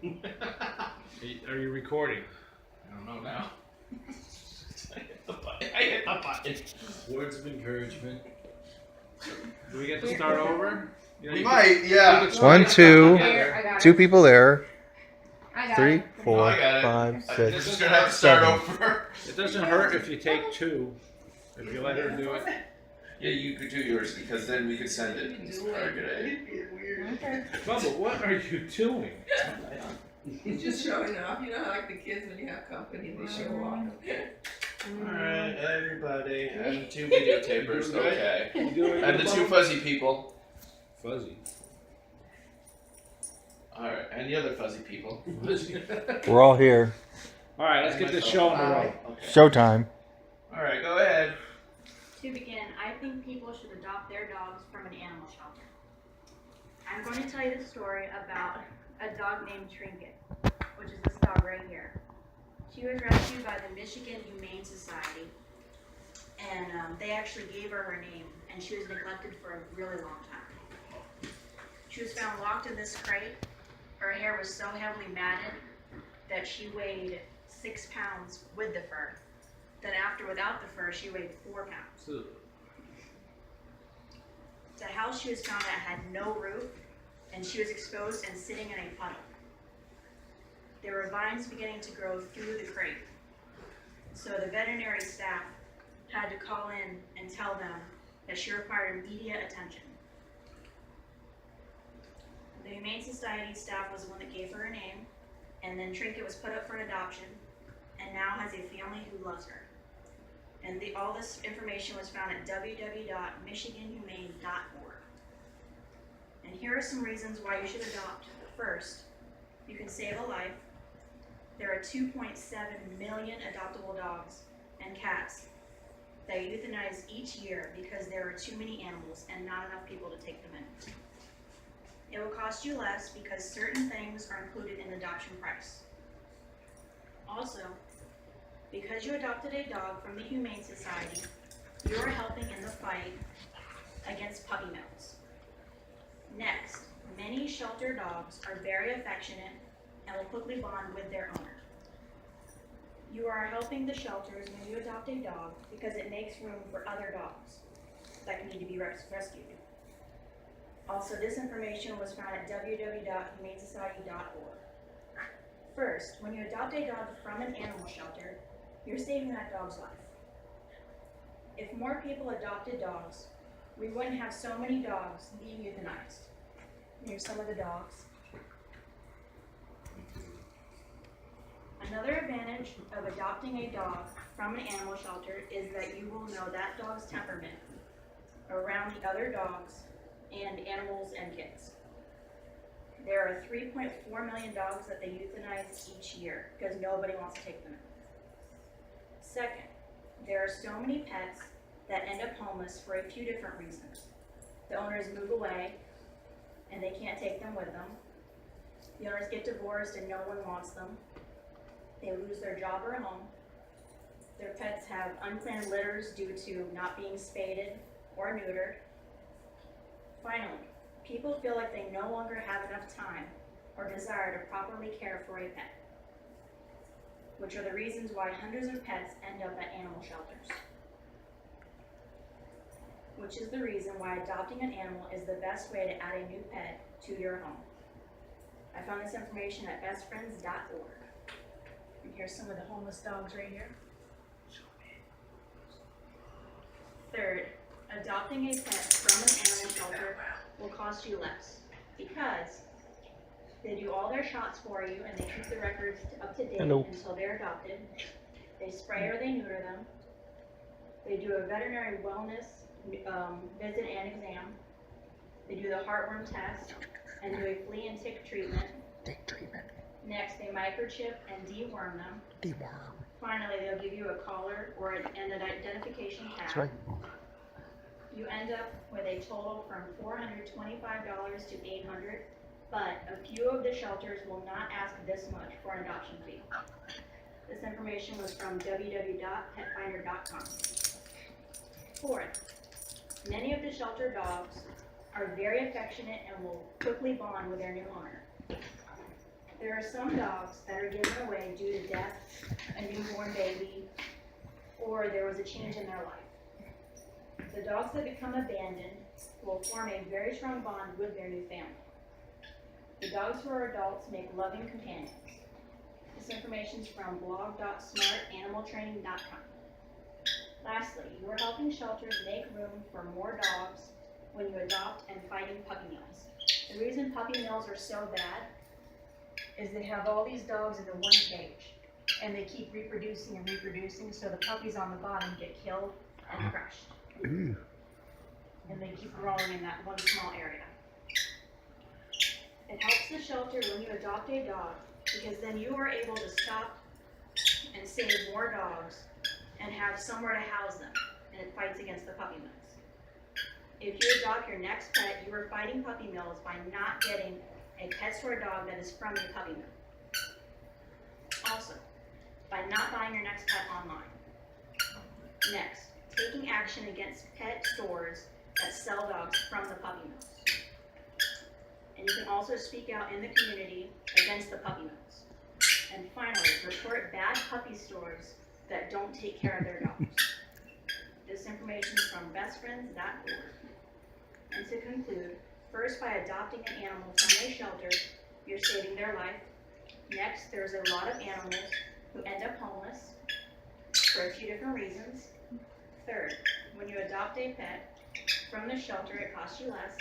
Are you recording? I don't know now. I hit the button. Words of encouragement. Do we get to start over? We might, yeah. You could One, start two, together. I got two it. people there. I got 3, it. 4, I got it. 5, We're 6. just gonna have to start 7. over. It doesn't hurt if you take two. If you let her do it. Yeah, you could do yours because then we could send it. It's probably a good idea. Okay. Bubba, what are you doing? He's just showing off. You know how like the kids when you have company, they show off. Alright, everybody. And 2 videotapers, You doing good? okay. You doing And the good, 2 Bubba? fuzzy people. Fuzzy. Alright, and the other fuzzy people. We're all here. Alright, let's get this show on the road. Okay. Showtime. Alright, go ahead. To begin, I think people should adopt their dogs from an animal shelter. I'm going to tell you the story about a dog named Trinket, which is this dog right here. She was rescued by the Michigan Humane Society, and they actually gave her her name, and she was neglected for a really long time. She was found locked in this crate. Her hair was so heavily matted that she weighed 6 pounds with the fur. Then after without the fur, she weighed 4 pounds. The house she was found at had no roof, and she was exposed and sitting in a puddle. There were vines beginning to grow through the crate. So the veterinary staff had to call in and tell them that she required immediate attention. The Humane Society staff was the one that gave her a name, and then Trinket was put up for adoption, and now has a family who loves her. And all this information was found at www.michiganhumane.org. And here are some reasons why you should adopt. First, you can save a life. There are 2.7 million adoptable dogs and cats that euthanize each year because there are too many animals and not enough people to take them in. It will cost you less because certain things are included in the adoption price. Also, because you adopted a dog from the Humane Society, you are helping in the fight against puppy mills. Next, many shelter dogs are very affectionate and will quickly bond with their owner. You are helping the shelters when you adopt a dog because it makes room for other dogs that need to be rescued. Also, this information was found at www.humanesociety.org. First, when you adopt a dog from an animal shelter, you're saving that dog's life. If more people adopted dogs, we wouldn't have so many dogs being euthanized. Here's some of the dogs. Another advantage of adopting a dog from an animal shelter is that you will know that dog's temperament around the other dogs and animals and kids. There are 3.4 million dogs that they euthanize each year because nobody wants to take them in. Second, there are so many pets that end up homeless for a few different reasons. The owners move away and they can't take them with them. The owners get divorced and no one wants them. They lose their job or home. Their pets have unplanned litters due to not being spaded or neutered. Finally, people feel like they no longer have enough time or desire to properly care for a pet, which are the reasons why hundreds of pets end up at animal shelters. Which is the reason why adopting an animal is the best way to add a new pet to your home. I found this information at bestfriends.org. And here's some of the homeless dogs right here. Third, adopting a pet from an animal shelter will cost you less because they do all their shots for you and they keep the records up to date until they're adopted. They spray or they neuter them. They do a veterinary wellness visit and exam. They do the heartworm test and do a flea and tick treatment. Next, they microchip and deworm them. Finally, they'll give you a collar or an identification tag. That's right. You end up with a total from $425 to $800, but a few of the shelters will not ask this much for an adoption fee. This information was from www.petfinder.com. Fourth, many of the shelter dogs are very affectionate and will quickly bond with their new owner. There are some dogs that are given away due to death, a newborn baby, or there was a change in their life. The dogs that become abandoned will form a very strong bond with their new family. The dogs who are adults make loving companions. This information is from blog.smartanimaltraining.com. Lastly, you are helping shelters make room for more dogs when you adopt and fighting puppy mills. The reason puppy mills are so bad is they have all these dogs in the one cage, and they keep reproducing and reproducing, so the puppies on the bottom get killed and crushed. And they keep growing in that one small area. It helps the shelter when you adopt a dog, because then you are able to stop and save more dogs and have somewhere to house them, and it fights against the puppy mills. If you adopt your next pet, you are fighting puppy mills by not getting a pet store dog that is from a puppy mill. Also, by not buying your next pet online. Next, taking action against pet stores that sell dogs from the puppy mills. And you can also speak out in the community against the puppy mills. And finally, report bad puppy stores that don't take care of their dogs. This information is from bestfriends.org. And to conclude, first, by adopting an animal from a shelter, you're saving their life. Next, there's a lot of animals who end up homeless for a few different reasons. Third, when you adopt a pet from the shelter, it costs you less.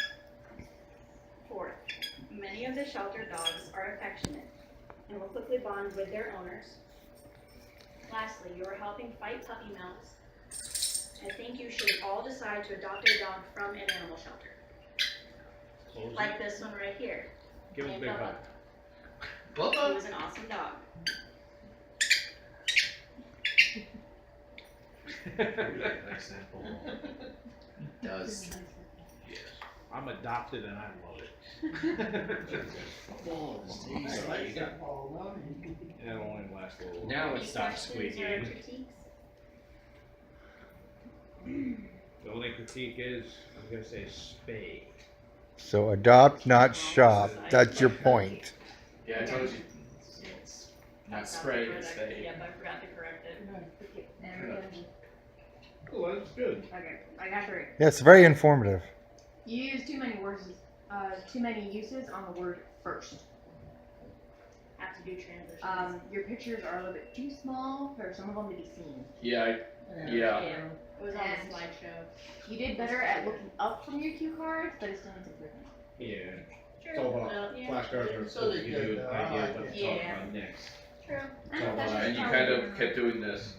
Fourth, many of the shelter dogs are affectionate and will quickly bond with their owners. Lastly, you are helping fight puppy mills. I think you should all decide to adopt a dog from an animal shelter. Close Like this one right here. Give him a named big Bubba. hug. He was an awesome dog. Example. Does. Yes. I'm adopted and I love it. It'll only last a little. Now Any it stops questions or squeaking. critiques? The only critique is, I'm gonna say spay. So adopt, not shop. That's your point. Yeah, I told you. It's not spray, it's spay. Yep, I forgot to correct it. Oh, that's good. Okay, I got 3. Yeah, it's very informative. You use too many words, too many uses on the word first. Have to do transitions. Your pictures are a little bit too small for some of them to be seen. Yeah, yeah. It was on And- the slideshow. You did better at looking up from your cue cards, but it still needs improvement. Yeah. True. It's all about Yeah. flashcards are so that you do an idea of what to talk Yeah. about next. True. And you kind of kept doing this